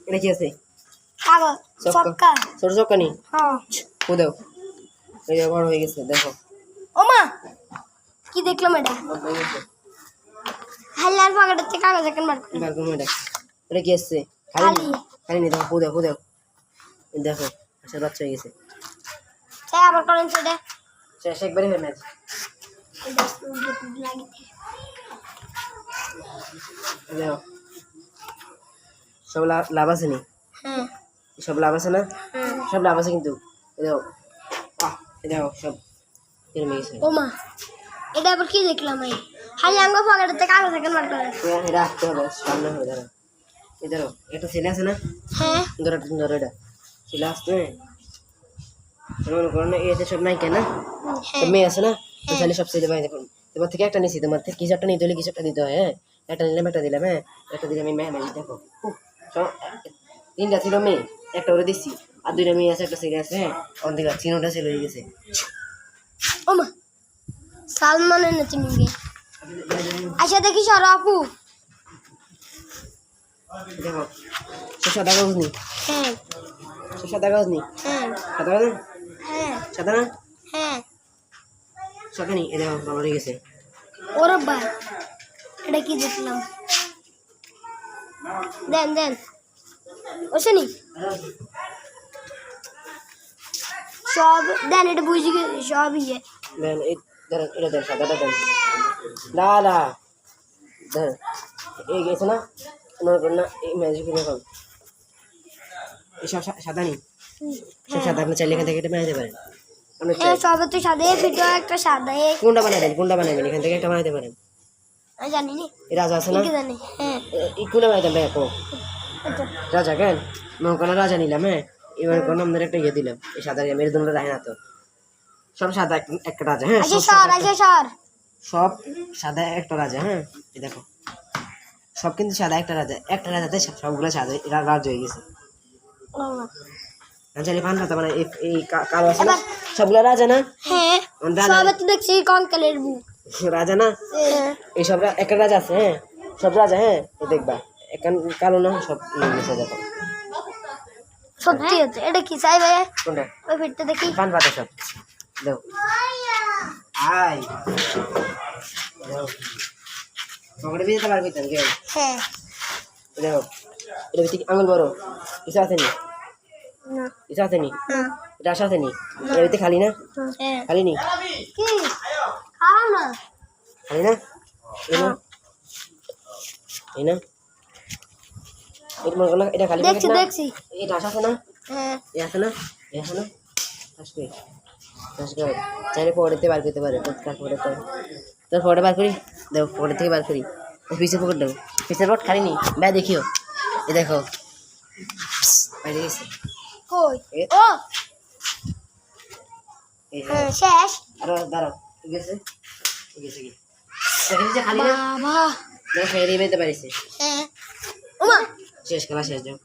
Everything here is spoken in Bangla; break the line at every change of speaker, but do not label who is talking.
এটা কি আছে?
কাগজ চক্কা
ছোট চক্কা নি?
হ্যাঁ
ও দাও, এই যে বড় হয়ে গেছে দেখো।
ওমা কি দেখলাম এটা? হাল্লার পকেটের থেকে কাগজ এখন বার করে
বার করো এটা। এটা কি আছে?
খালি
খালি নি, দেখো দাও দাও, দেখো আচ্ছা বাচ্চা হয়ে গেছে।
তাই আবার করেন সেটা
শেষ একবারে হয়ে ম্যাচ। দেখো সব লাভ আছে নি?
হ্যাঁ
সব লাভ আছে না?
হ্যাঁ
সব লাভ আছে কিন্তু দেখো দেখো সব এরমে গেছে।
ওমা এটা আবার কি দেখলাম? এই হালি আঙ্গ পকেটের থেকে কাগজ এখন বার করে
এটা রাখতে হবে সামনে হবে। ধরো এই ধরো একটা ছেলে আছে না?
হ্যাঁ
ধরো ধরো এটা ছেলে আসতে মনে করো না, এতে সব নাই কেন সব মেয়ে আছে না? তো তাহলে সব ছেলে ভাই দেখুন তোমার থেকে একটা নিছি, তোমার থেকে কিছু একটা নিতে হলে কিছু একটা দিতে হয়। হ্যাঁ একটা নিলাম একটা দিলাম, হ্যাঁ একটা দিলাম আমি মেয়ে দেখো তিনটা ছিল মেয়ে, একটা করে দিচ্ছি আর দুইটা মেয়ে আছে একটা ছেলে আছে। হ্যাঁ ওর দিকে চিনোটা ছেলে হয়ে গেছে।
ওমা সালমানের নাতি নিবে আচ্ছা দেখি সর আপু
দেখো সে সাদা কাগজ নি?
হ্যাঁ
সে সাদা কাগজ নি?
হ্যাঁ
সাদা কাগজ
হ্যাঁ
সাদা না?
হ্যাঁ
সাদা নি? এ দেখো বড় হয়ে গেছে।
ওরে ভাই এটা কি দেখলাম? দেন দেন ওসেনি সব দেন এটা বুঝি সব ইয়ে
দেন এই ধরেন এটা দেন সাদাটা দেন। না না ধরেন এই গেছে না মনে করেন না এই ম্যাজিক দেখুন এইসব সাদা নি? সব সাদা আপনি চাইলে এখান থেকে এটা বানাইতে পারেন। আপনি
হ্যাঁ সবে তো সাদা ফিটো একটা সাদা
কোনটা বানাবেন কোনটা বানাবেন এখান থেকে একটা বানাইতে পারেন।
আমি জানি নি
এই রাজা আছে না?
কি জানি হ্যাঁ
এই কোনটা বানাইতেন দেখো রাজা কেন মনে করেন রাজা নিলাম। হ্যাঁ এবার কোনো আমাদের একটা ইয়ে দিলাম এই সাদা মেরে দুটো রাখে না তো সব সাদা একটা রাজা। হ্যাঁ
আচ্ছা সর আচ্ছা সর
সব সাদা একটা রাজা। হ্যাঁ এই দেখো সব কিন্তু সাদা একটা রাজাতে সবগুলো সাদা রাজ হয়ে গেছে। চাইলে পান পাতা মানে এই কালো আছে না সবগুলো রাজা না?
হ্যাঁ সবে তো দেখছি কঙ্কালের বুক
রাজা না? এই সব একটা রাজা আছে। হ্যাঁ সব রাজা। হ্যাঁ এই দেখবা এখন কালো না সব নিচে দেখো
সত্যি হচ্ছে এটা কি চাই ভাই?
কোনটা?
ওই ফিটটা দেখি
পান পাতা সব দাও আই দাও পকেটে ভিজে বার করতেন কেউ?
হ্যাঁ
দেখো এটা ভিতরে আঙুল বড় কিছু আছে নি?
না
কিছু আছে নি?
না
এটা আসা আছে নি? এর ভিতরে খালি না?
হ্যাঁ
খালি নি?
কি খাও না
খালি না? এই না এই না এটা মনে করো না এটা খালি
দেখছি
প্যাকেট না?
দেখছি
এটা আসা আছে না?
হ্যাঁ
এ আছে না? এ আছে না? আসবে আসবে চাইলে পকেটে বার করতে পারে কার পকেটে তোর পকেটে বার করি দেখো পকেটে থেকে বার করি পিছের পকেট দেবো পিছের পকেট খালি নি ব্যা দেখিও এ দেখো বাইরে গেছে
কই
এ
ও
এই
হ্যাঁ শেষ
আরো দাঁড়াও গেছে গেছে কি দেখেন যে খালি না
বাবা
দেখো ফেরি বেঁধে পারিছে
হ্যাঁ ওমা
শেষ খেলা শেষ যাও